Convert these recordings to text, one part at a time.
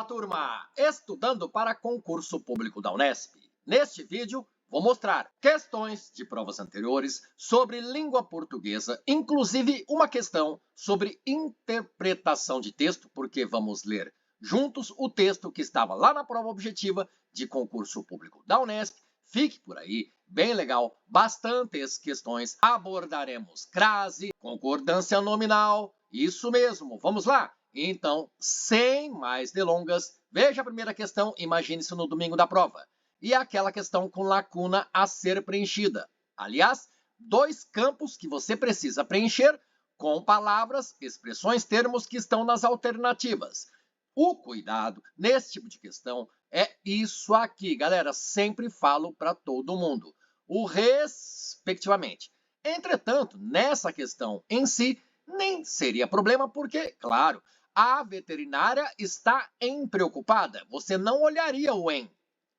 Fala, turma! Estudando para concurso público da Unesp. Neste vídeo, vou mostrar questões de provas anteriores sobre língua portuguesa, inclusive uma questão sobre interpretação de texto, porque vamos ler juntos o texto que estava lá na prova objetiva de concurso público da Unesp. Fique por aí, bem legal, bastantes questões. Abordaremos crase, concordância nominal, isso mesmo, vamos lá? Então, sem mais delongas, veja a primeira questão, imagine-se no domingo da prova. E aquela questão com lacuna a ser preenchida. Aliás, dois campos que você precisa preencher com palavras, expressões, termos que estão nas alternativas. O cuidado nesse tipo de questão é isso aqui, galera. Sempre falo para todo mundo. O respectivamente. Entretanto, nessa questão em si, nem seria problema porque, claro, a veterinária está preocupada. Você não olharia o em.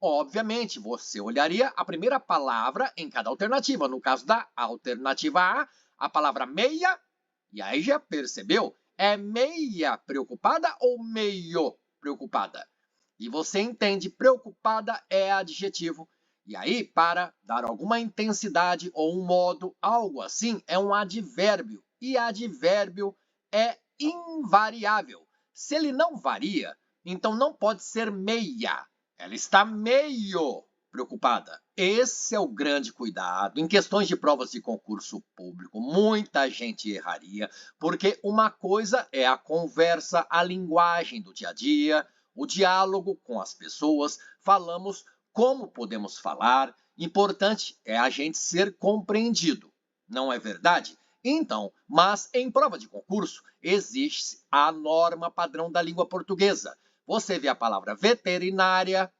Obviamente, você olharia a primeira palavra em cada alternativa. No caso da alternativa A palavra meia, e aí já percebeu? É meia preocupada ou meio preocupada? E você entende, preocupada é adjetivo. E aí, para dar alguma intensidade ou um modo, algo assim, é um advérbio. E advérbio é invariável. Se ele não varia, então não pode ser meia. Ela está meio preocupada. Esse é o grande cuidado. Em questões de provas de concurso público, muita gente erraria, porque uma coisa é a conversa, a linguagem do dia a dia, o diálogo com as pessoas, falamos como podemos falar. Importante é a gente ser compreendido. Não é verdade? Então, mas em prova de concurso, existe a norma padrão da língua portuguesa. Você vê a palavra veterinária,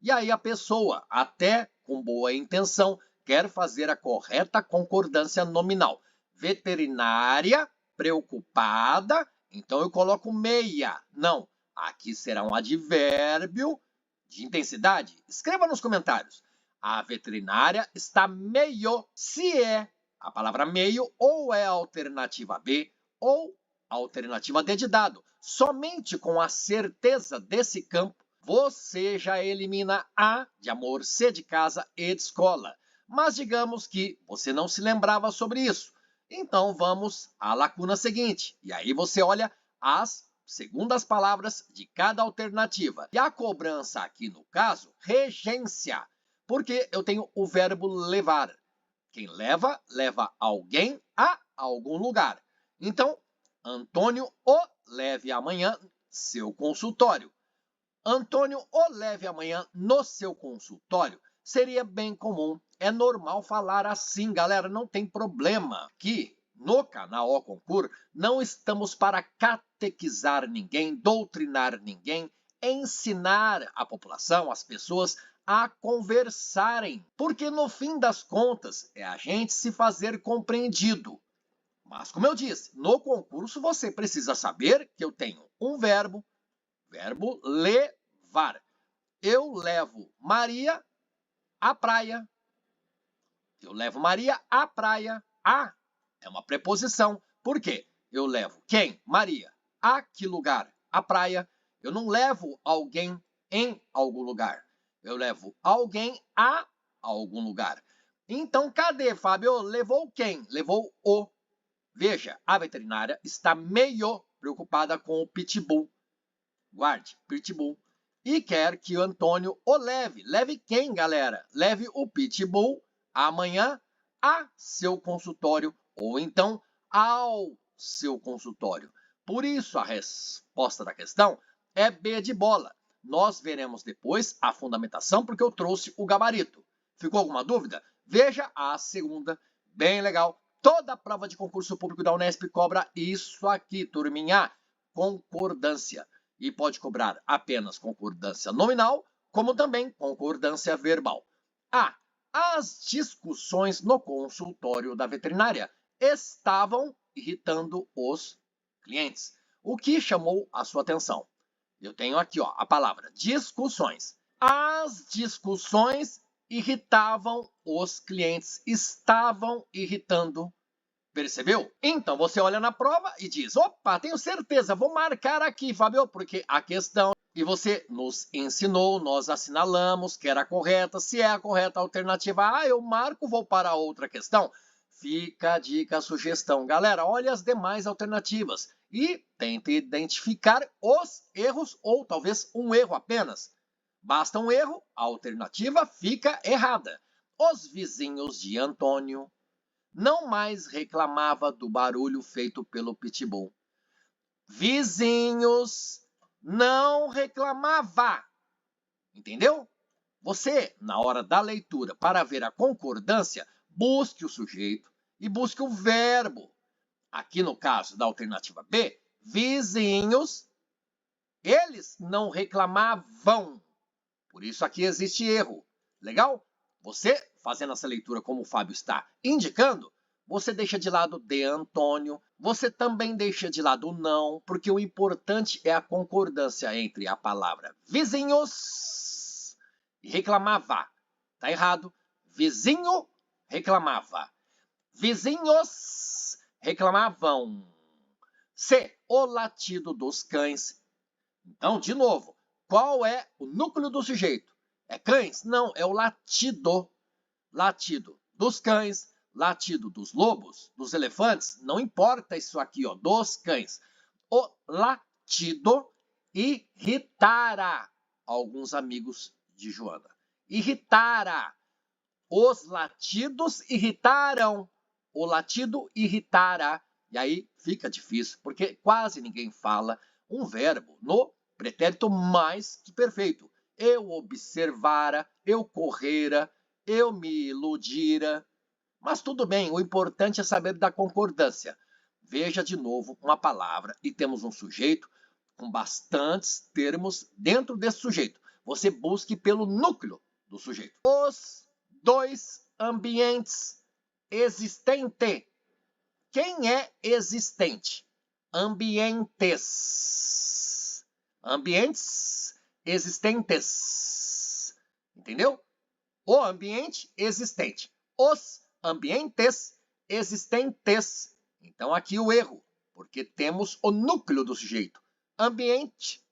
e aí a pessoa, até com boa intenção, quer fazer a correta concordância nominal. Veterinária, preocupada, então eu coloco meia. Não, aqui será um advérbio de intensidade. Escreva nos comentários. A veterinária está meio, se é a palavra meio, ou é a alternativa B, ou a alternativa D de dado. Somente com a certeza desse campo, você já elimina A de amor, C de casa e de escola. Mas digamos que você não se lembrava sobre isso. Então vamos à lacuna seguinte. E aí você olha as segundas palavras de cada alternativa. E a cobrança aqui no caso, regência, porque eu tenho o verbo levar. Quem leva, leva alguém a algum lugar. Então, Antônio o leve amanhã seu consultório. Antônio o leve amanhã no seu consultório. Seria bem comum. É normal falar assim, galera. Não tem problema. Que no canal O Concur não estamos para catequizar ninguém, doutrinar ninguém, ensinar a população, as pessoas a conversarem, porque no fim das contas é a gente se fazer compreendido. Mas como eu disse, no concurso você precisa saber que eu tenho um verbo levar. Eu levo Maria à praia. Eu levo Maria à praia. A é uma preposição. Por quê? Eu levo quem? Maria. A que lugar? À praia. Eu não levo alguém em algum lugar. Eu levo alguém a algum lugar. Então, cadê, Fábio? Levou quem? Levou o. Veja, a veterinária está meio preocupada com o pitbull. Guarde, pitbull. E quer que o Antônio o leve. Leve quem, galera? Leve o pitbull amanhã a seu consultório ou então ao seu consultório. Por isso, a resposta da questão é B de bola. Nós veremos depois a fundamentação, porque eu trouxe o gabarito. Ficou alguma dúvida? Veja a segunda, bem legal. Toda prova de concurso público da Unesp cobra isso aqui, turminha, concordância. E pode cobrar apenas concordância nominal, como também concordância verbal. As discussões no consultório da veterinária estavam irritando os clientes. O que chamou a sua atenção? Eu tenho aqui a palavra discussões. As discussões irritavam os clientes, estavam irritando Percebeu? Então você olha na prova e diz: opa, tenho certeza, vou marcar aqui, Fábio, porque a questão e você nos ensinou, nós assinalamos que era correta. Se é a correta alternativa A, eu marco, vou para a outra questão. Fica a dica, a sugestão. Galera, olhe as demais alternativas e tente identificar os erros ou talvez um erro apenas. Basta um erro, a alternativa fica errada. Os vizinhos de Antônio não mais reclamava do barulho feito pelo pitbull. Vizinhos não reclamava. Entendeu? Você, na hora da leitura, para ver a concordância, busque o sujeito e busque o verbo. Aqui no caso da alternativa B, vizinhos, eles não reclamavam. Por isso aqui existe erro. Legal? Você, fazendo essa leitura como o Fábio está indicando, você deixa de lado de Antônio, você também deixa de lado o não, porque o importante é a concordância entre a palavra vizinhos e reclamava. Tá errado. Vizinho reclamava. Vizinhos reclamavam. C. O latido dos cães. Então, de novo, qual é o núcleo do sujeito? É cães? Não, é o latido. Latido dos cães, latido dos lobos, dos elefantes, não importa isso aqui, ó, dos cães. O latido irritara alguns amigos de Joana. Irritara. Os latidos irritaram. O latido irritara. E aí fica difícil, porque quase ninguém fala um verbo no pretérito mais que perfeito. Eu observara, eu correra, eu me iludira. Mas tudo bem, o importante é saber da concordância. Veja de novo uma palavra e temos um sujeito com bastantes termos dentro desse sujeito. Você busque pelo núcleo do sujeito. Os dois ambientes existentes. Quem é existente? Ambientes. Ambientes existentes. Entendeu? O ambiente existente. Os ambientes existentes. Então, aqui o erro, porque temos o núcleo do sujeito, ambiente.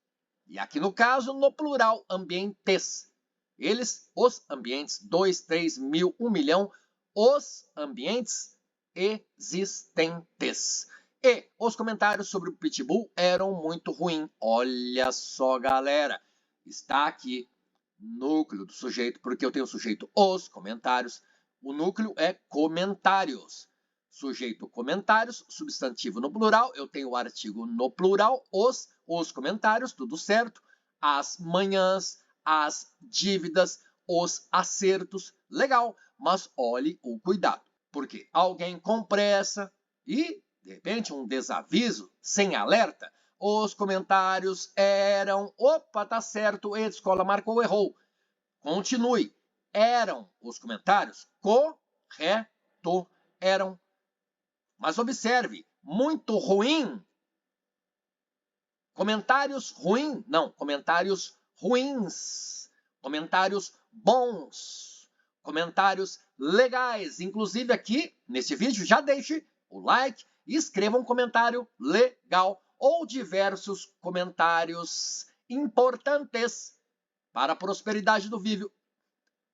E aqui no caso, no plural, ambientes. Eles, os ambientes, 2, 3, 1000, 1 milhão, os ambientes existentes. E os comentários sobre o pitbull eram muito ruins. Olha só, galera, está aqui núcleo do sujeito, porque eu tenho o sujeito os comentários. O núcleo é comentários. Sujeito comentários, substantivo no plural, eu tenho o artigo no plural, os comentários, tudo certo. As manhãs, as dívidas, os acertos, legal. Mas olhe o cuidado, porque alguém com pressa e, de repente, um desaviso sem alerta, os comentários eram, opa, tá certo, a escola marcou, errou. Continue. Eram os comentários correto, eram. Mas observe, muito ruim. Comentários ruins, não, comentários ruins. Comentários bons. Comentários legais. Inclusive aqui, nesse vídeo, já deixe o like e escreva um comentário legal ou diversos comentários importantes para a prosperidade do vídeo,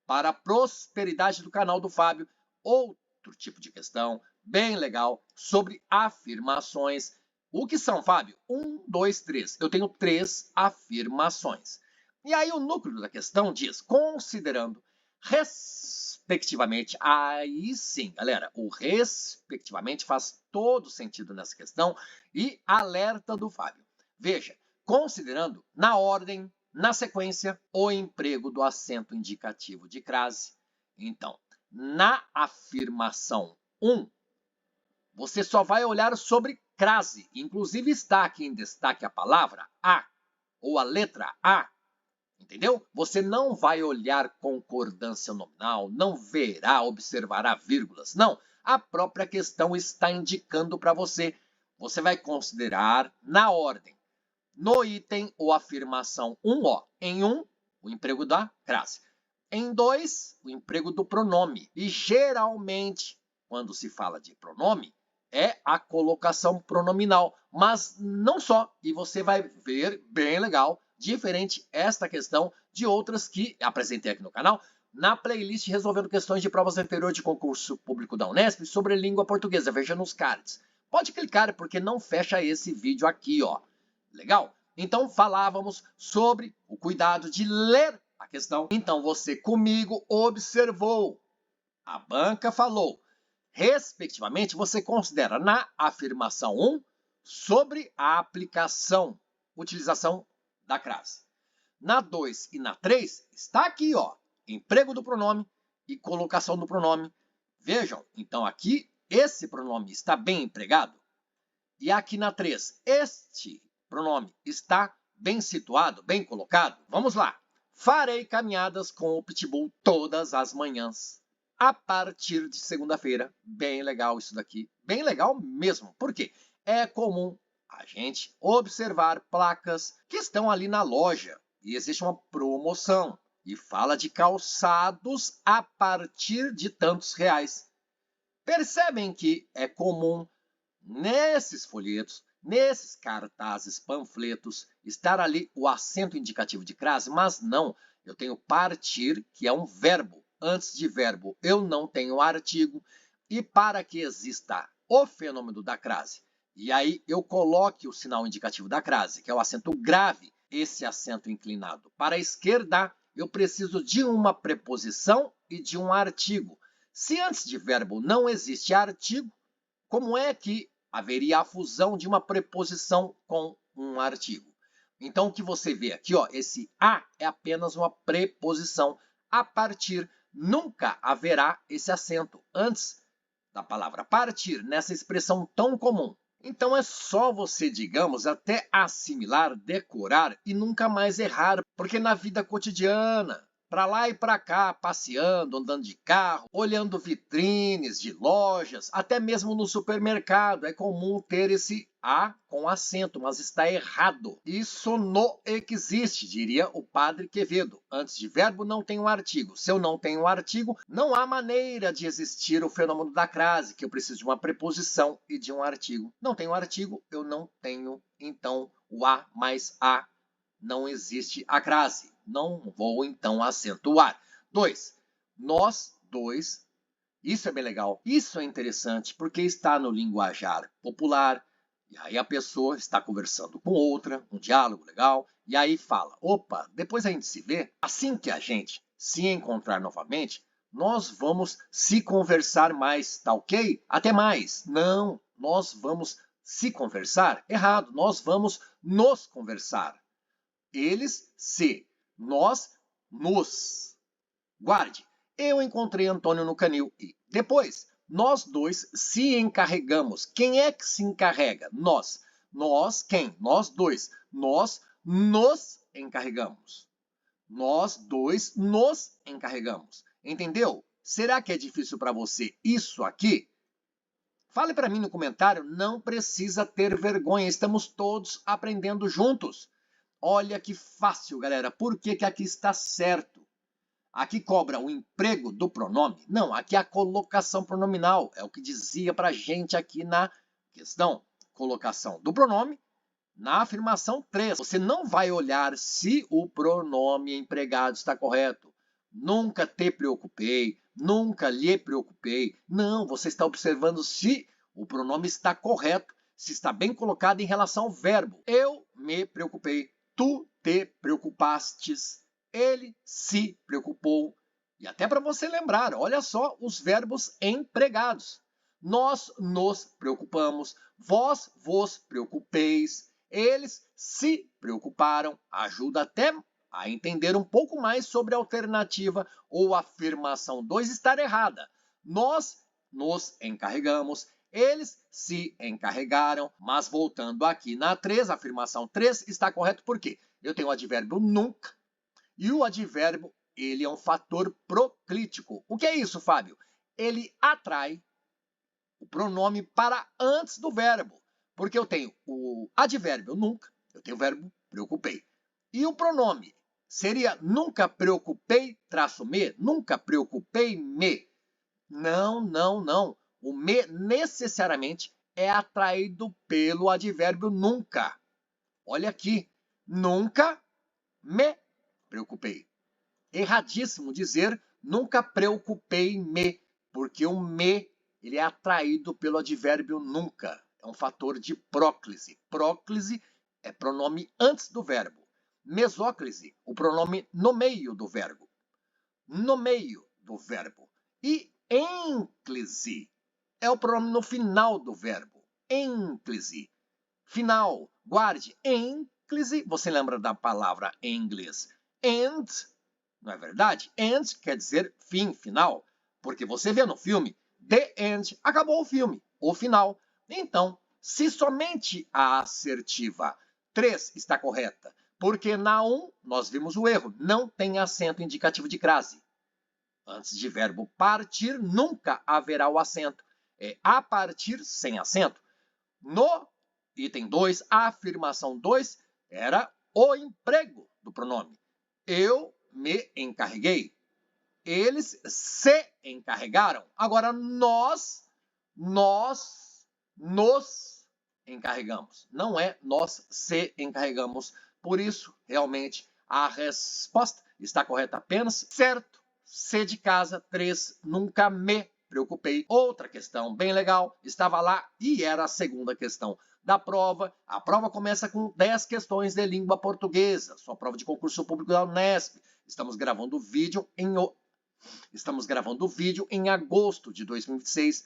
para a prosperidade do canal do Fábio. Outro tipo de questão bem legal sobre afirmações. O que são, Fábio? 1, 2, 3. Eu tenho 3 afirmações. E aí o núcleo da questão diz, considerando respectivamente, aí sim, galera, o respectivamente faz todo sentido nessa questão e alerta do Fábio. Veja, considerando na ordem, na sequência, o emprego do acento indicativo de crase. Então, na afirmação 1, você só vai olhar sobre crase. Inclusive está aqui em destaque a palavra a, ou a letra A. Entendeu? Você não vai olhar concordância nominal, não verá, observará vírgulas. Não, a própria questão está indicando para você. Você vai considerar na ordem. No item ou afirmação 1, ó, em 1, o emprego da crase. Em 2, o emprego do pronome. E geralmente, quando se fala de pronome, é a colocação pronominal, mas não só. E você vai ver, bem legal, diferente esta questão de outras que apresentei aqui no canal, na playlist Resolvendo Questões de Provas Anteriores de Concurso Público da Unesp sobre língua portuguesa. Veja nos cards. Pode clicar porque não fecha esse vídeo aqui, ó. Legal? Então falávamos sobre o cuidado de ler a questão. Então você comigo observou. A banca falou. Respectivamente, você considera na afirmação 1 sobre a aplicação, utilização da crase. Na 2 e na 3 está aqui, ó, emprego do pronome e colocação do pronome. Vejam, então aqui esse pronome está bem empregado. E aqui na 3, este pronome está bem situado, bem colocado. Vamos lá. Farei caminhadas com o Pitbull todas as manhãs. A partir de segunda-feira. Bem legal isso daqui. Bem legal mesmo. Por quê? É comum a gente observar placas que estão ali na loja e existe uma promoção e fala de calçados a partir de tantos reais. Percebem que é comum nesses folhetos, nesses cartazes, panfletos, estar ali o acento indicativo de crase, mas não. Eu tenho partir, que é um verbo. Antes de verbo, eu não tenho artigo. E para que exista o fenômeno da crase, e aí eu coloque o sinal indicativo da crase, que é o acento grave, esse acento inclinado para a esquerda, eu preciso de uma preposição e de um artigo. Se antes de verbo não existe artigo, como é que haveria a fusão de uma preposição com um artigo? Então, o que você vê aqui, ó, esse a é apenas uma preposição. A partir, nunca haverá esse acento antes da palavra partir, nessa expressão tão comum. Então, é só você, digamos, até assimilar, decorar e nunca mais errar, porque na vida cotidiana, para lá e para cá, passeando, andando de carro, olhando vitrines de lojas, até mesmo no supermercado, é comum ter esse A com acento, mas está errado. Isso não existe, diria o padre Quevedo. Antes de verbo não tem um artigo. Se eu não tenho um artigo, não há maneira de existir o fenômeno da crase, que eu preciso de uma preposição e de um artigo. Não tenho artigo, eu não tenho, então, o A mais A. Não existe a crase. Não vou, então, acentuar. 2. Nós dois. Isso é bem legal. Isso é interessante porque está no linguajar popular. E aí a pessoa está conversando com outra, um diálogo legal. E aí fala, opa, depois a gente se vê. Assim que a gente se encontrar novamente, nós vamos se conversar mais, tá ok? Até mais. Não, nós vamos se conversar. Errado, nós vamos nos conversar. Eles se, nós nos. Guarde, eu encontrei Antônio no canil e depois nós dois se encarregamos. Quem é que se encarrega? Nós. Nós quem? Nós dois. Nós nos encarregamos. Nós dois nos encarregamos. Entendeu? Será que é difícil para você isso aqui? Fale para mim no comentário, não precisa ter vergonha, estamos todos aprendendo juntos. Olha que fácil, galera. Por que aqui está certo? Aqui cobra o emprego do pronome? Não, aqui é a colocação pronominal. É o que dizia para a gente aqui na questão. Colocação do pronome na afirmação 3. Você não vai olhar se o pronome empregado está correto. Nunca te preocupei, nunca lhe preocupei. Não, você está observando se o pronome está correto, se está bem colocado em relação ao verbo. Eu me preocupei. Tu te preocupastes, ele se preocupou. E até para você lembrar, olha só os verbos empregados. Nós nos preocupamos, vós vos preocupeis, eles se preocuparam. Ajuda até a entender um pouco mais sobre a alternativa ou afirmação 2 estar errada. Nós nos encarregamos, eles se encarregaram, mas voltando aqui na 3, a afirmação 3 está correto porque eu tenho o advérbio nunca e o advérbio ele é um fator proclítico. O que é isso, Fábio? Ele atrai o pronome para antes do verbo, porque eu tenho o advérbio nunca, eu tenho o verbo preocupei. E o pronome seria nunca preocupei -me, nunca preocupei-me. Não, não, não. O me necessariamente é atraído pelo advérbio nunca. Olha aqui, nunca me preocupei. Erradíssimo dizer nunca preocupei-me, porque o me ele é atraído pelo advérbio nunca. É um fator de próclise. Próclise é pronome antes do verbo. Mesóclise, o pronome no meio do verbo. No meio do verbo. E ênclise é o pronome no final do verbo. Ênclise. Final. Guarde. Ênclise. Você lembra da palavra em inglês? And. Não é verdade? And quer dizer fim, final. Porque você vê no filme, the end, acabou o filme, o final. Então, se somente a assertiva 3 está correta, porque na 1 nós vimos o erro, não tem acento indicativo de crase. Antes de verbo partir, nunca haverá o acento. É a partir sem acento. No item 2, a afirmação 2 era o emprego do pronome. Eu me encarreguei. Eles se encarregaram. Agora nós nos encarregamos. Não é nós se encarregamos. Por isso, realmente, a resposta está correta apenas. Certo. C de casa, 3, nunca me preocupei. Outra questão bem legal, estava lá e era a segunda questão da prova. A prova começa com 10 questões de língua portuguesa. Sua prova de concurso público da Unesp. Estamos gravando o vídeo em agosto de 2026.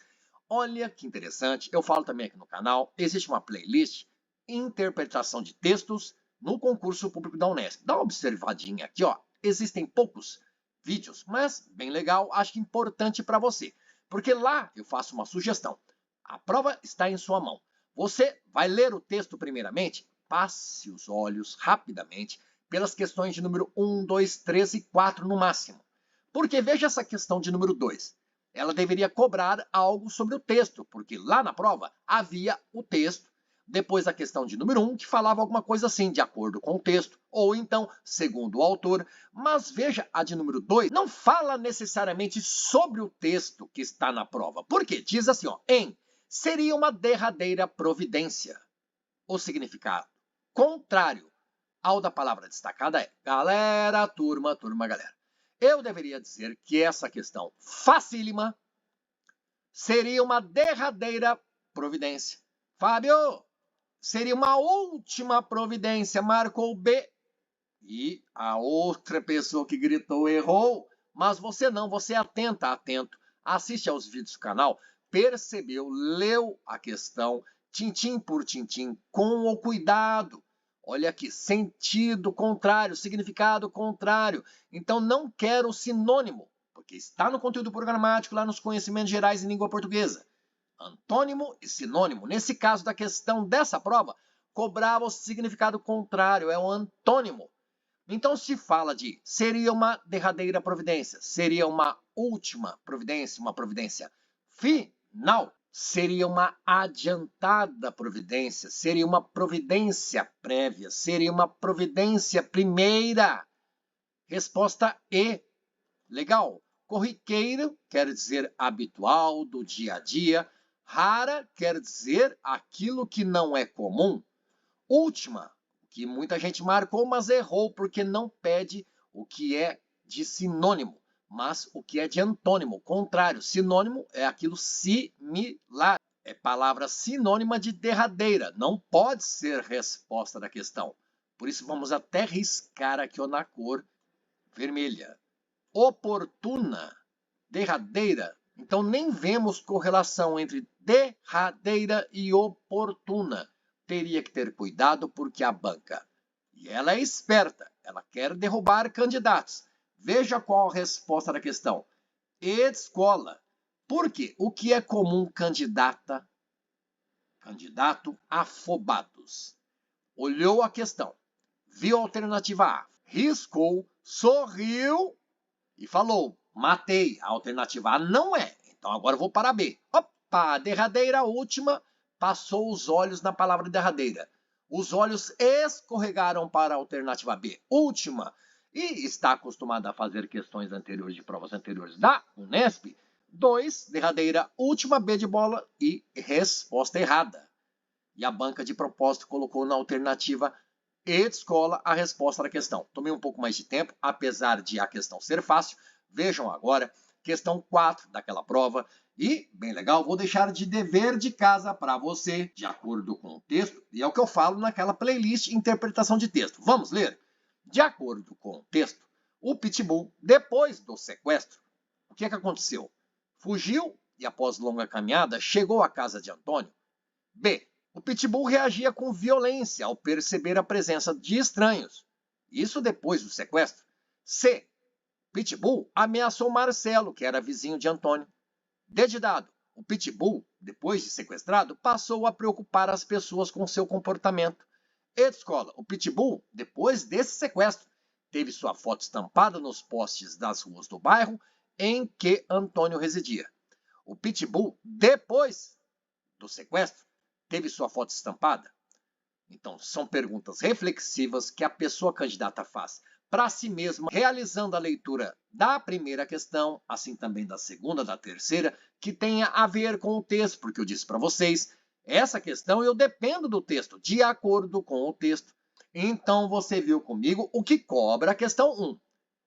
Olha que interessante, eu falo também aqui no canal, existe uma playlist interpretação de textos no concurso público da Unesp. Dá uma observadinha aqui, ó. Existem poucos vídeos, mas bem legal, acho que importante para você. Porque lá eu faço uma sugestão. A prova está em sua mão. Você vai ler o texto primeiramente, passe os olhos rapidamente pelas questões de número 1, 2, 3 e 4 no máximo. Porque veja essa questão de número 2. Ela deveria cobrar algo sobre o texto, porque lá na prova havia o texto. Depois a questão de número 1, que falava alguma coisa assim, de acordo com o texto, ou então, segundo o autor. Mas veja, a de número 2 não fala necessariamente sobre o texto que está na prova. Por quê? Diz assim, ó, seria uma derradeira providência. O significado contrário ao da palavra destacada é galera, turma, galera. Eu deveria dizer que essa questão facílima seria uma derradeira providência. Fábio, seria uma última providência, marcou B. E a outra pessoa que gritou errou, mas você não, você é atento, assiste aos vídeos do canal, percebeu, leu a questão, tintim por tintim, com o cuidado. Olha aqui, sentido contrário, significado contrário. Então não quero sinônimo, porque está no conteúdo programático, lá nos conhecimentos gerais em língua portuguesa. Antônimo e sinônimo. Nesse caso da questão dessa prova, cobrava o significado contrário, é o antônimo. Então se fala de seria uma derradeira providência, seria uma última providência, uma providência final. Seria uma adiantada providência, seria uma providência prévia, seria uma providência primeira. Resposta E. Legal. Corriqueiro quer dizer habitual, do dia a dia. Rara quer dizer aquilo que não é comum. Última, que muita gente marcou, mas errou porque não pede o que é de sinônimo, mas o que é de antônimo, contrário. Sinônimo é aquilo similar. É palavra sinônima de derradeira. Não pode ser resposta da questão. Por isso, vamos até riscar aqui ó, na cor vermelha. Oportuna, derradeira. Então, nem vemos correlação entre derradeira e oportuna. Teria que ter cuidado porque a banca, e ela é esperta, ela quer derrubar candidatos. Veja qual a resposta da questão. Escola. Por quê? O que é comum candidata? Candidato afobados. Olhou a questão, viu a alternativa A, riscou, sorriu e falou, matei. A alternativa A não é. Então agora eu vou para B. Opa, derradeira, última, passou os olhos na palavra derradeira. Os olhos escorregaram para a alternativa B, última. E está acostumado a fazer questões anteriores de provas anteriores da Unesp, 2, derradeira, última B de bola e resposta errada. E a banca de propósito colocou na alternativa E de escola a resposta da questão. Tomei um pouco mais de tempo, apesar de a questão ser fácil. Vejam agora, questão 4 daquela prova. E, bem legal, vou deixar de dever de casa para você, de acordo com o texto. E é o que eu falo naquela playlist interpretação de texto. Vamos ler? De acordo com o texto, o Pitbull, depois do sequestro, o que aconteceu? Fugiu e, após longa caminhada, chegou à casa de Antônio. B. O Pitbull reagia com violência ao perceber a presença de estranhos. Isso depois do sequestro. C. Pitbull ameaçou Marcelo, que era vizinho de Antônio. D de dado. O Pitbull, depois de sequestrado, passou a preocupar as pessoas com seu comportamento. E de escola. O Pitbull, depois desse sequestro, teve sua foto estampada nos postes das ruas do bairro em que Antônio residia. O Pitbull, depois do sequestro, teve sua foto estampada? Então, são perguntas reflexivas que a pessoa candidata faz para si mesma, realizando a leitura da primeira questão, assim também da segunda, da terceira, que tenha a ver com o texto, porque eu disse para vocês, essa questão eu dependo do texto, de acordo com o texto. Então, você viu comigo o que cobra a questão 1.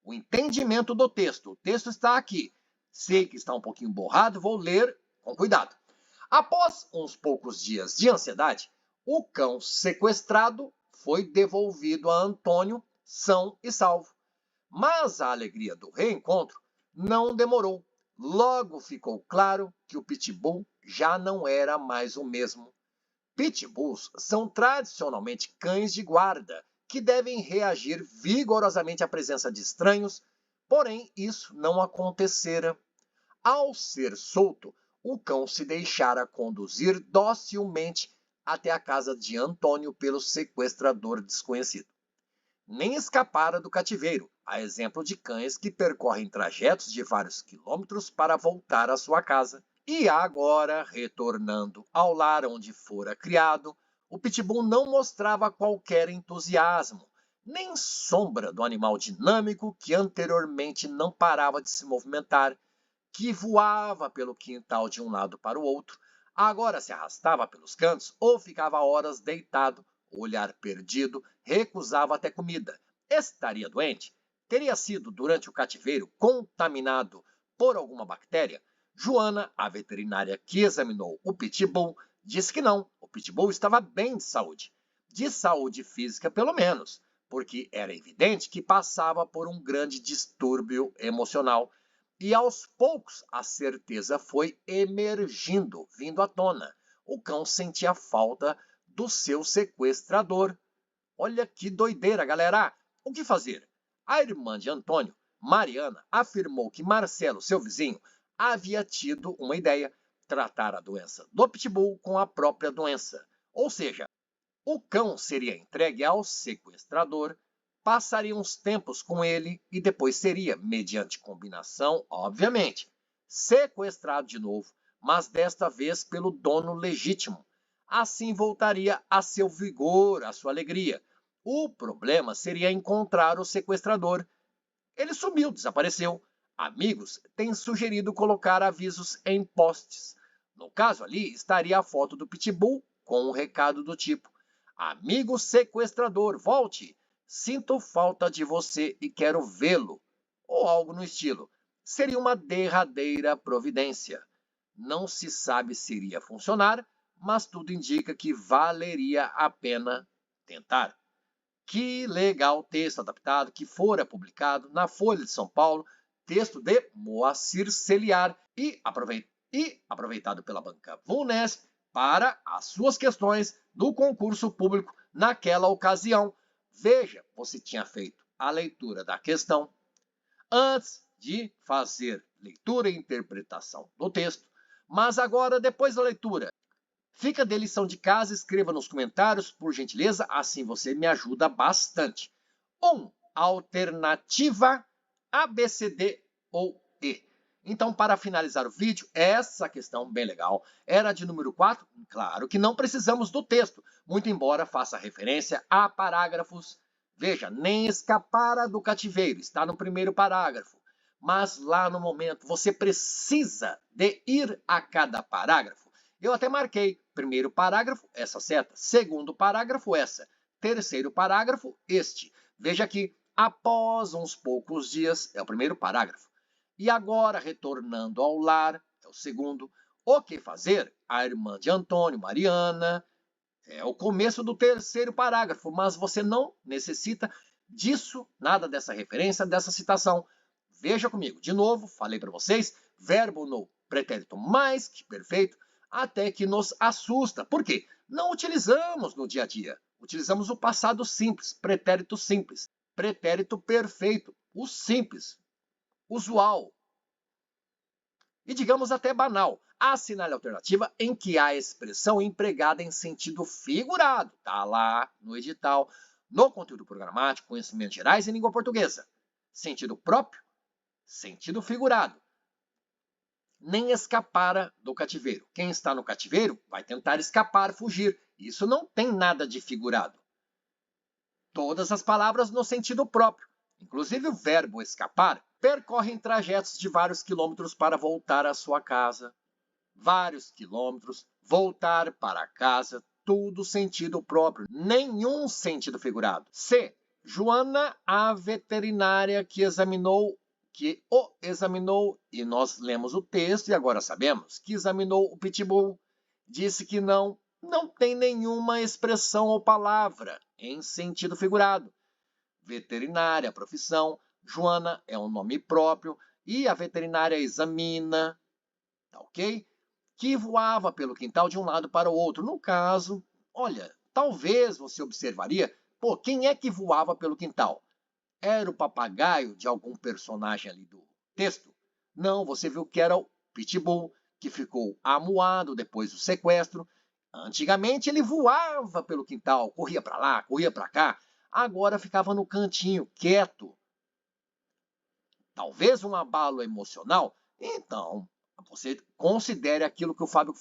O entendimento do texto. O texto está aqui. Sei que está um pouquinho borrado, vou ler com cuidado. Após uns poucos dias de ansiedade, o cão sequestrado foi devolvido a Antônio são e salvo. Mas a alegria do reencontro não demorou. Logo ficou claro que o Pitbull já não era mais o mesmo. Pitbulls são tradicionalmente cães de guarda que devem reagir vigorosamente à presença de estranhos, porém isso não acontecera. Ao ser solto, o cão se deixara conduzir docilmente até a casa de Antônio pelo sequestrador desconhecido. Nem escapara do cativeiro, a exemplo de cães que percorrem trajetos de vários quilômetros para voltar à sua casa. E agora, retornando ao lar onde fora criado, o Pitbull não mostrava qualquer entusiasmo, nem sombra do animal dinâmico que anteriormente não parava de se movimentar, que voava pelo quintal de um lado para o outro, agora se arrastava pelos cantos ou ficava horas deitado, olhar perdido, recusava até comida. Estaria doente? Teria sido, durante o cativeiro, contaminado por alguma bactéria? Joana, a veterinária que examinou o Pitbull, disse que não, o Pitbull estava bem de saúde física pelo menos, porque era evidente que passava por um grande distúrbio emocional. E aos poucos a certeza foi emergindo, vindo à tona. O cão sentia falta do seu sequestrador. Olha que doideira, galera! O que fazer? A irmã de Antônio, Mariana, afirmou que Marcelo, seu vizinho, havia tido uma ideia: tratar a doença do Pitbull com a própria doença. Ou seja, o cão seria entregue ao sequestrador, passaria uns tempos com ele e depois seria, mediante combinação, obviamente, sequestrado de novo, mas desta vez pelo dono legítimo. Assim voltaria a seu vigor, a sua alegria. O problema seria encontrar o sequestrador. Ele sumiu, desapareceu. Amigos têm sugerido colocar avisos em postes. No caso ali, estaria a foto do Pitbull com um recado do tipo: amigo sequestrador, volte! Sinto falta de você e quero vê-lo. Ou algo no estilo. Seria uma derradeira providência. Não se sabe se iria funcionar, mas tudo indica que valeria a pena tentar. Que legal texto adaptado que fora publicado na Folha de São Paulo, texto de Moacir Celiar e aproveitado pela banca VUNESP para as suas questões do concurso público naquela ocasião. Veja, você tinha feito a leitura da questão antes de fazer leitura e interpretação do texto, mas agora, depois da leitura, fica de lição de casa, escreva nos comentários, por gentileza, assim você me ajuda bastante. 1. Alternativa A, B, C, D ou E. Então, para finalizar o vídeo, essa questão bem legal era de número 4. Claro que não precisamos do texto, muito embora faça referência a parágrafos. Veja, nem escapara do cativeiro, está no primeiro parágrafo. mas lá no momento você precisa de ir a cada parágrafo. Eu até marquei primeiro parágrafo, essa seta, segundo parágrafo, essa, terceiro parágrafo, este. Veja aqui, após uns poucos dias, é o primeiro parágrafo. E agora, retornando ao lar, é o segundo. O que fazer? A irmã de Antônio, Mariana, é o começo do terceiro parágrafo, mas você não necessita disso, nada dessa referência, dessa citação. Veja comigo, de novo, falei para vocês, verbo no pretérito mais que perfeito, até que nos assusta. Por quê? Não utilizamos no dia a dia. Utilizamos o passado simples, pretérito perfeito, o simples, usual. E digamos até banal. Assinale a alternativa em que há a expressão empregada em sentido figurado. Está lá no edital, no conteúdo programático, conhecimentos gerais em língua portuguesa. Sentido próprio, sentido figurado. Nem escapara do cativeiro. Quem está no cativeiro vai tentar escapar, fugir. Isso não tem nada de figurado. Todas as palavras no sentido próprio, inclusive o verbo escapar, percorrem trajetos de vários quilômetros para voltar à sua casa. Vários quilômetros, voltar para casa, tudo sentido próprio, nenhum sentido figurado. C. Joana, a veterinária que o examinou, e nós lemos o texto e agora sabemos que examinou o pitbull, disse que não tem nenhuma expressão ou palavra em sentido figurado. Veterinária, profissão, Joana é um nome próprio e a veterinária examina, tá ok? Que voava pelo quintal de um lado para o outro. No caso, olha, talvez você observaria, pô, quem é que voava pelo quintal? Era o papagaio de algum personagem ali do texto? Não, você viu que era o pitbull, que ficou amuado depois do sequestro. Antigamente ele voava pelo quintal, corria para lá, corria para cá. Agora ficava no cantinho, quieto. Talvez um abalo emocional? Então, você considere aquilo que o Fábio...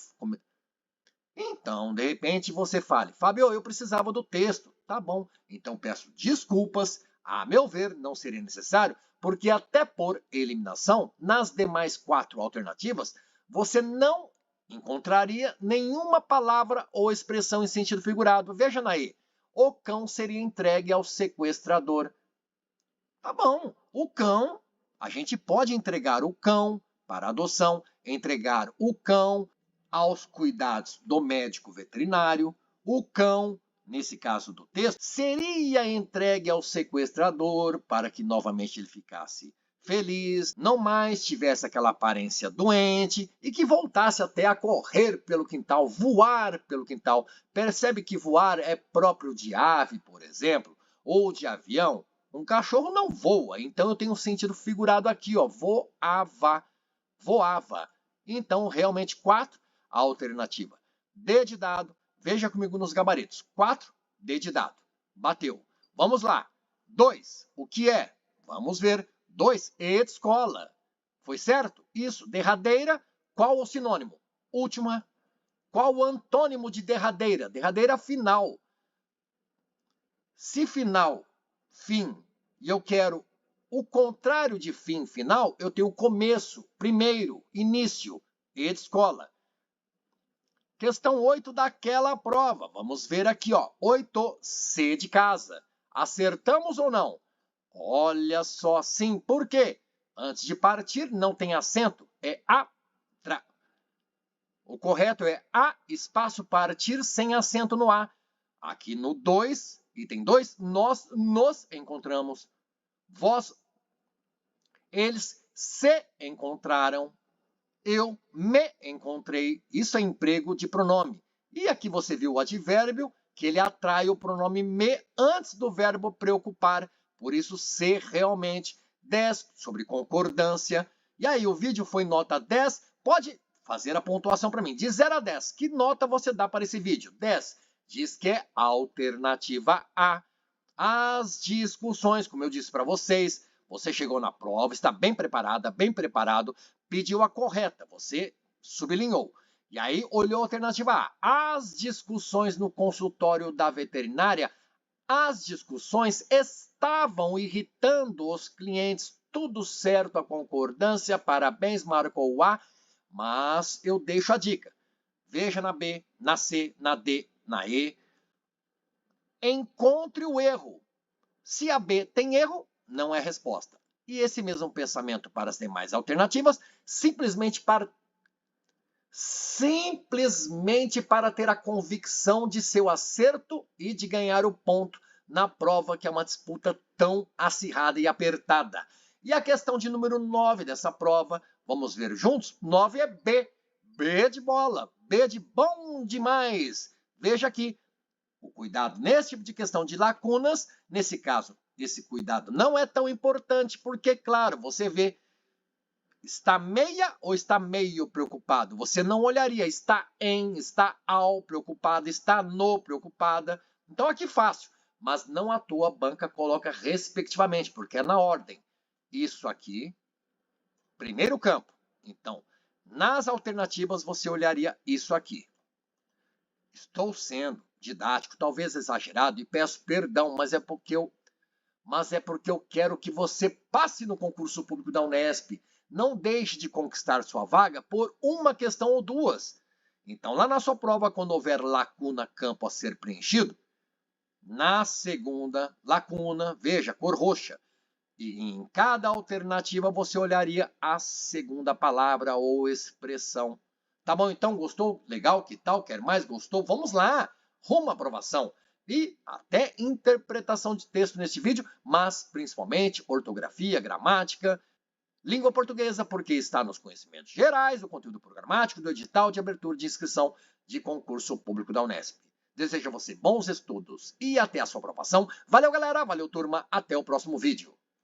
Então, de repente, você fale, Fábio, eu precisava do texto. Tá bom, então peço desculpas. A meu ver, não seria necessário, porque até por eliminação, nas demais 4 alternativas, você não encontraria nenhuma palavra ou expressão em sentido figurado. Veja aí, o cão seria entregue ao sequestrador. Tá bom, o cão, a gente pode entregar o cão para adoção, entregar o cão aos cuidados do médico veterinário, o cão, nesse caso do texto, seria entregue ao sequestrador para que novamente ele ficasse feliz, não mais tivesse aquela aparência doente e que voltasse até a correr pelo quintal, voar pelo quintal. Percebe que voar é próprio de ave, por exemplo, ou de avião? Um cachorro não voa, então eu tenho um sentido figurado aqui, ó, voava. Então, realmente, 4, a alternativa. D de dado, veja comigo nos gabaritos. 4, D de dado. Bateu. Vamos lá. 2, o que é? Vamos ver. 2, E de escola. Foi certo? Isso. Derradeira, qual o sinônimo? Última. Qual o antônimo de derradeira? Derradeira final. Se final, fim, e eu quero o contrário de fim, final, eu tenho começo, primeiro, início, E de escola. Questão 8 daquela prova. Vamos ver aqui, ó. 8, C de casa. Acertamos ou não? Olha só, sim. Por quê? Antes de partir, não tem acento. É a. O correto é a espaço partir sem acento no A. Aqui no 2, item 2, nós nos encontramos. Vós, eles se encontraram. Eu me encontrei. Isso é emprego de pronome. E aqui você viu o advérbio, que ele atrai o pronome me antes do verbo preocupar. Por isso, ser realmente. 10 sobre concordância. E aí, o vídeo foi nota 10. Pode fazer a pontuação para mim. De 0 a 10, que nota você dá para esse vídeo? 10. Diz que é alternativa A. As discussões, como eu disse para vocês, você chegou na prova, está bem preparada, bem preparado, pediu a correta, você sublinhou. E aí olhou a alternativa A. As discussões no consultório da veterinária, as discussões estavam irritando os clientes. tudo certo, a concordância, parabéns, marcou o A, mas eu deixo a dica. Veja na B, na C, na D, na E. Encontre o erro. Se a B tem erro, não é resposta. E esse mesmo pensamento para as demais alternativas, simplesmente para ter a convicção de seu acerto e de ganhar o ponto na prova, que é uma disputa tão acirrada e apertada. E a questão de número 9 dessa prova, vamos ver juntos? 9 é B. B de bola, B de bom demais. Veja aqui, o cuidado nesse tipo de questão de lacunas, nesse caso, esse cuidado não é tão importante, porque, claro, você vê, está meia ou está meio preocupado? Você não olharia, está em, está ao preocupado, está no preocupada. Então aqui fácil, mas não à toa a banca coloca respectivamente, porque é na ordem. Isso aqui, primeiro campo. Então, nas alternativas você olharia isso aqui. Estou sendo didático, talvez exagerado, e peço perdão, mas é porque eu quero que você passe no concurso público da Unesp. Não deixe de conquistar sua vaga por uma questão ou duas. Então, lá na sua prova, quando houver lacuna, campo a ser preenchido, na segunda lacuna, veja, cor roxa. E em cada alternativa você olharia a segunda palavra ou expressão. Tá bom, então? Gostou? Legal? Que tal? Quer mais? Gostou? Vamos lá! Rumo à aprovação! E até interpretação de texto neste vídeo, mas principalmente ortografia, gramática, língua portuguesa, porque está nos conhecimentos gerais, o conteúdo programático do edital de abertura de inscrição de concurso público da Unesp. Desejo a você bons estudos e até a sua aprovação. Valeu, galera! Valeu, turma! Até o próximo vídeo!